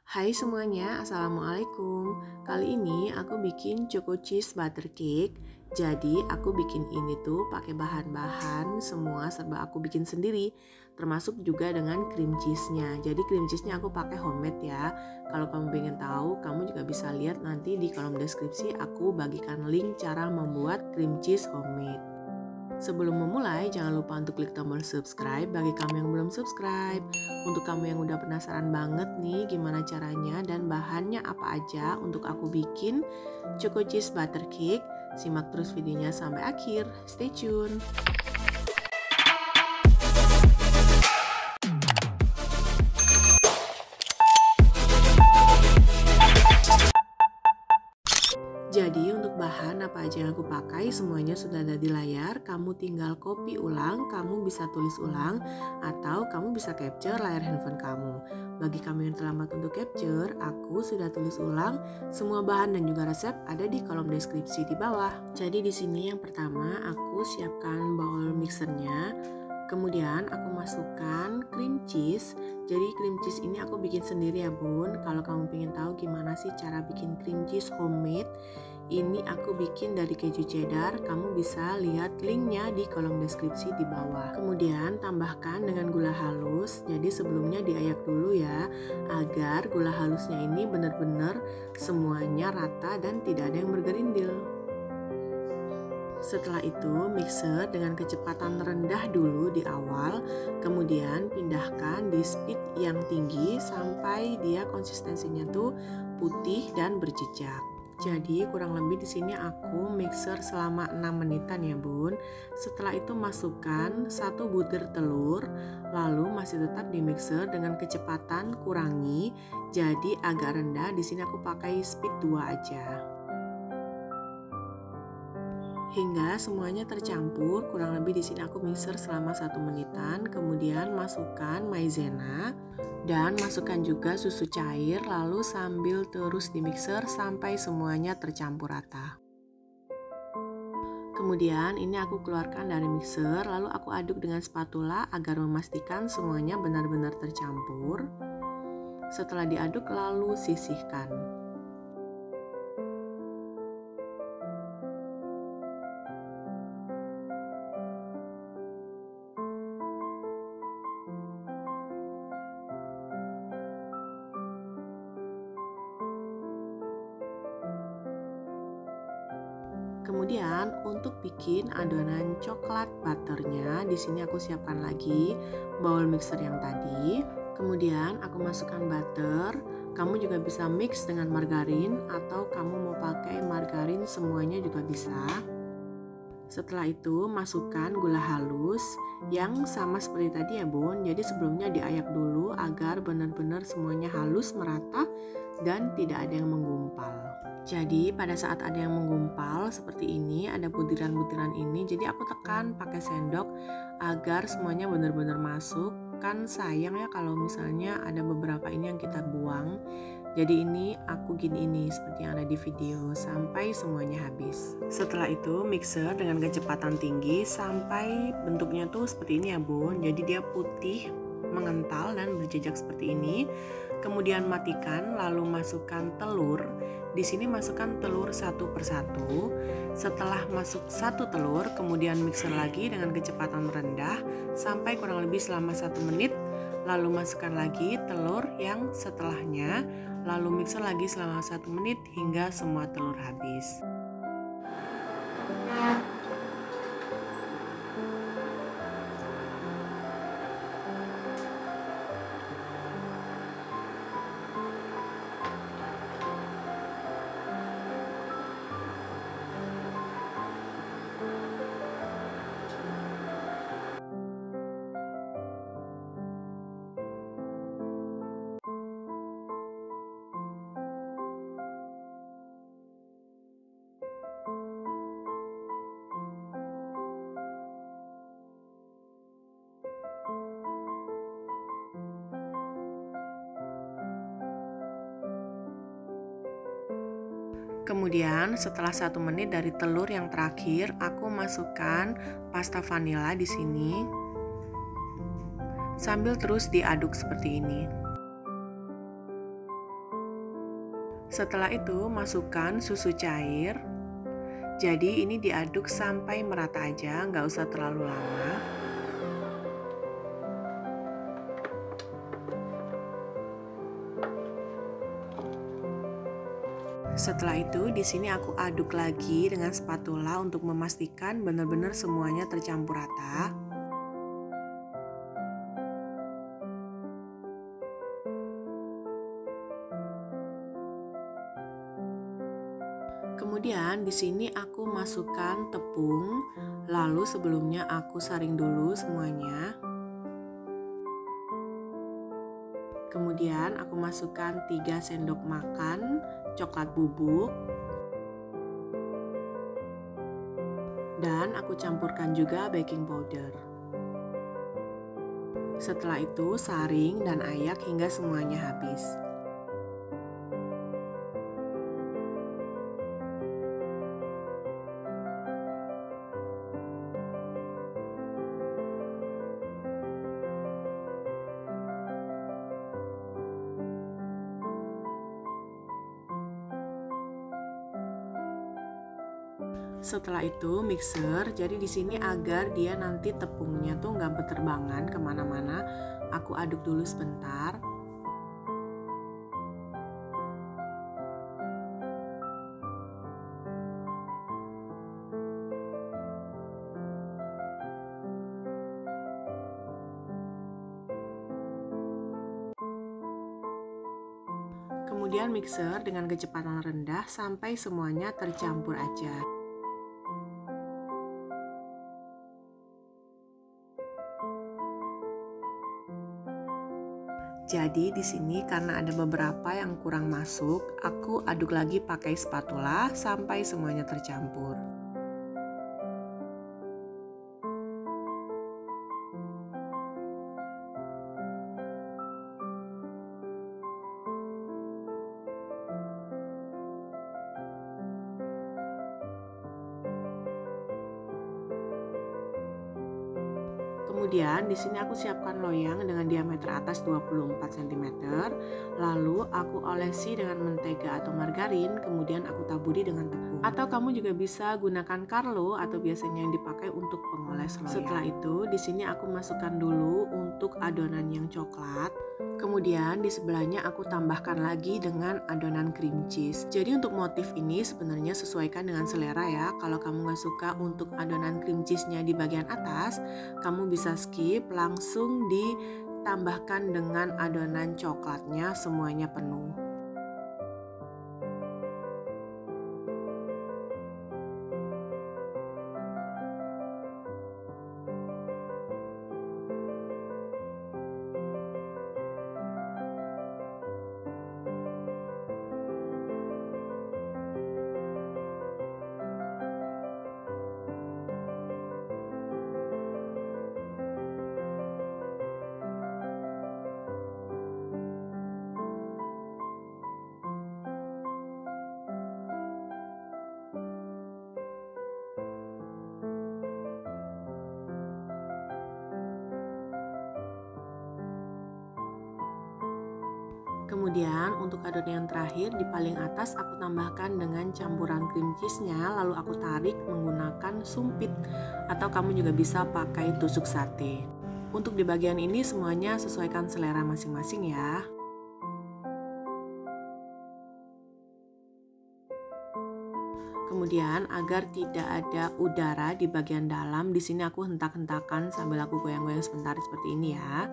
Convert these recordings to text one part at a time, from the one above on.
Hai semuanya, Assalamualaikum. Kali ini aku bikin choco cheese butter cake. Jadi aku bikin ini tuh pakai bahan-bahan semua serba aku bikin sendiri, termasuk juga dengan cream cheese-nya. Jadi cream cheese-nya aku pakai homemade ya. Kalau kamu pengen tahu, kamu juga bisa lihat nanti di kolom deskripsi aku bagikan link cara membuat cream cheese homemade. Sebelum memulai, jangan lupa untuk klik tombol subscribe bagi kamu yang belum subscribe. Untuk kamu yang udah penasaran banget nih gimana caranya dan bahannya apa aja untuk aku bikin choco cheese butter cake, simak terus videonya sampai akhir. Stay tune. Jadi untuk bahan apa aja yang aku pakai semuanya sudah ada di layar. Kamu tinggal copy ulang, kamu bisa tulis ulang, atau kamu bisa capture layar handphone kamu. Bagi kamu yang terlambat untuk capture, aku sudah tulis ulang. Semua bahan dan juga resep ada di kolom deskripsi di bawah. Jadi di sini yang pertama aku siapkan bowl mixernya. Kemudian aku masukkan cream cheese. Jadi cream cheese ini aku bikin sendiri ya bun. Kalau kamu pengen tahu gimana sih cara bikin cream cheese homemade, ini aku bikin dari keju cheddar. Kamu bisa lihat linknya di kolom deskripsi di bawah. Kemudian tambahkan dengan gula halus. Jadi sebelumnya diayak dulu ya, agar gula halusnya ini benar-benar semuanya rata dan tidak ada yang bergerindil. Setelah itu mixer dengan kecepatan rendah dulu di awal, kemudian pindahkan di speed yang tinggi sampai dia konsistensinya tuh putih dan berjejak. Jadi kurang lebih di sini aku mixer selama 6 menitan ya bun. Setelah itu masukkan 1 butir telur, lalu masih tetap di mixer dengan kecepatan kurangi, jadi agak rendah. Di sini aku pakai speed 2 aja. Hingga semuanya tercampur, kurang lebih di sini aku mixer selama 1 menitan. Kemudian masukkan maizena dan masukkan juga susu cair, lalu sambil terus di mixer sampai semuanya tercampur rata. Kemudian ini aku keluarkan dari mixer, lalu aku aduk dengan spatula agar memastikan semuanya benar-benar tercampur. Setelah diaduk lalu sisihkan. Kemudian untuk bikin adonan coklat butternya, di sini aku siapkan lagi bowl mixer yang tadi. Kemudian aku masukkan butter. Kamu juga bisa mix dengan margarin atau kamu mau pakai margarin semuanya juga bisa. Setelah itu masukkan gula halus yang sama seperti tadi ya bun. Jadi sebelumnya diayak dulu agar benar-benar semuanya halus merata dan tidak ada yang menggumpal. Jadi pada saat ada yang menggumpal seperti ini, ada butiran-butiran ini, jadi aku tekan pakai sendok agar semuanya benar-benar masuk. Kan sayang ya kalau misalnya ada beberapa ini yang kita buang. Jadi ini aku gini ini seperti yang ada di video sampai semuanya habis. Setelah itu mixer dengan kecepatan tinggi sampai bentuknya tuh seperti ini ya bun. Jadi dia putih, mengental dan berjejak seperti ini. Kemudian matikan, lalu masukkan telur. Di sini masukkan telur satu persatu. Setelah masuk 1 telur, kemudian mixer lagi dengan kecepatan rendah sampai kurang lebih selama 1 menit. Lalu masukkan lagi telur yang setelahnya, lalu mixer lagi selama 1 menit hingga semua telur habis. Kemudian setelah 1 menit dari telur yang terakhir, aku masukkan pasta vanila di sini. Sambil terus diaduk seperti ini. Setelah itu masukkan susu cair. Jadi ini diaduk sampai merata aja, nggak usah terlalu lama. Setelah itu di sini aku aduk lagi dengan spatula untuk memastikan benar-benar semuanya tercampur rata. Kemudian di sini aku masukkan tepung, lalu sebelumnya aku saring dulu semuanya. Kemudian aku masukkan 3 sendok makan coklat bubuk. Dan aku campurkan juga baking powder. Setelah itu saring dan ayak hingga semuanya habis. Setelah itu mixer, jadi di sini agar dia nanti tepungnya tuh nggak berterbangan kemana-mana, aku aduk dulu sebentar. Kemudian mixer dengan kecepatan rendah sampai semuanya tercampur aja. Jadi di sini karena ada beberapa yang kurang masuk, aku aduk lagi pakai spatula sampai semuanya tercampur. Kemudian di sini aku siapkan loyang dengan diameter atas 24 cm. Lalu aku olesi dengan mentega atau margarin, kemudian aku taburi dengan tepung. Atau kamu juga bisa gunakan Carlo atau biasanya yang dipakai untuk pengoles loyang. Setelah itu di sini aku masukkan dulu untuk adonan yang coklat. Kemudian di sebelahnya aku tambahkan lagi dengan adonan cream cheese. Jadi untuk motif ini sebenarnya sesuaikan dengan selera ya. Kalau kamu nggak suka untuk adonan cream cheese-nya di bagian atas, kamu bisa skip, langsung ditambahkan dengan adonan coklatnya semuanya penuh. Kemudian untuk adonan yang terakhir di paling atas aku tambahkan dengan campuran cream cheese-nya, lalu aku tarik menggunakan sumpit atau kamu juga bisa pakai tusuk sate. Untuk di bagian ini semuanya sesuaikan selera masing-masing ya. Kemudian agar tidak ada udara di bagian dalam, di sini aku hentak-hentakan sambil aku goyang-goyang sebentar seperti ini ya.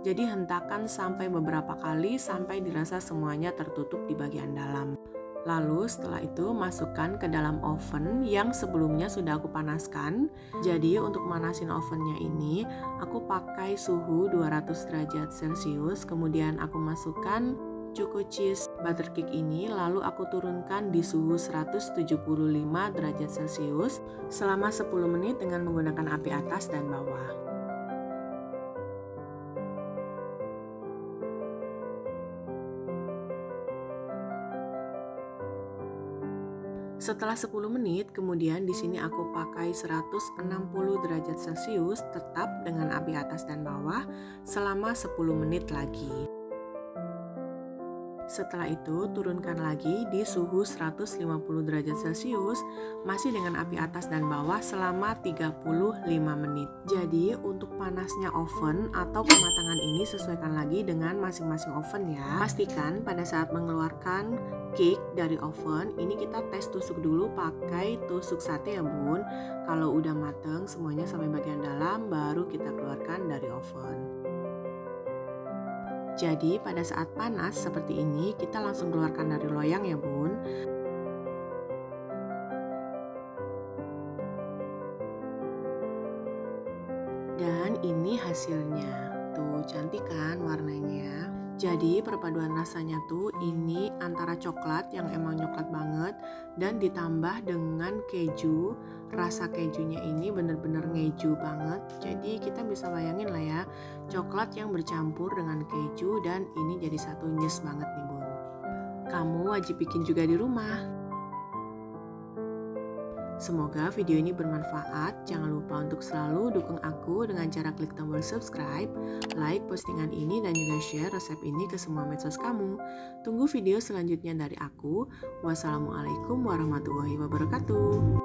Jadi hentakan sampai beberapa kali sampai dirasa semuanya tertutup di bagian dalam. Lalu setelah itu masukkan ke dalam oven yang sebelumnya sudah aku panaskan. Jadi untuk manasin ovennya ini aku pakai suhu 200 derajat Celcius. Kemudian aku masukkan Choco Cheese Butter Cake ini, lalu aku turunkan di suhu 175 derajat Celcius selama 10 menit dengan menggunakan api atas dan bawah. Setelah 10 menit, kemudian di sini aku pakai 160 derajat Celcius tetap dengan api atas dan bawah selama 10 menit lagi. Setelah itu turunkan lagi di suhu 150 derajat Celcius masih dengan api atas dan bawah selama 35 menit. Jadi untuk panasnya oven atau kematangan ini sesuaikan lagi dengan masing-masing oven ya. Pastikan pada saat mengeluarkan cake dari oven ini kita tes tusuk dulu pakai tusuk sate ya bun. Kalau udah mateng semuanya sampai bagian dalam baru kita keluarkan dari oven. Jadi pada saat panas seperti ini kita langsung keluarkan dari loyang ya bun. Dan ini hasilnya. Tuh cantik kan warnanya. Jadi perpaduan rasanya tuh ini antara coklat yang emang coklat banget dan ditambah dengan keju. Rasa kejunya ini bener-bener ngeju banget. Jadi kita bisa bayangin lah ya, coklat yang bercampur dengan keju dan ini jadi satu nyes banget nih bun. Kamu wajib bikin juga di rumah. Semoga video ini bermanfaat. Jangan lupa untuk selalu dukung aku dengan cara klik tombol subscribe, like postingan ini, dan juga share resep ini ke semua medsos kamu. Tunggu video selanjutnya dari aku. Wassalamualaikum warahmatullahi wabarakatuh.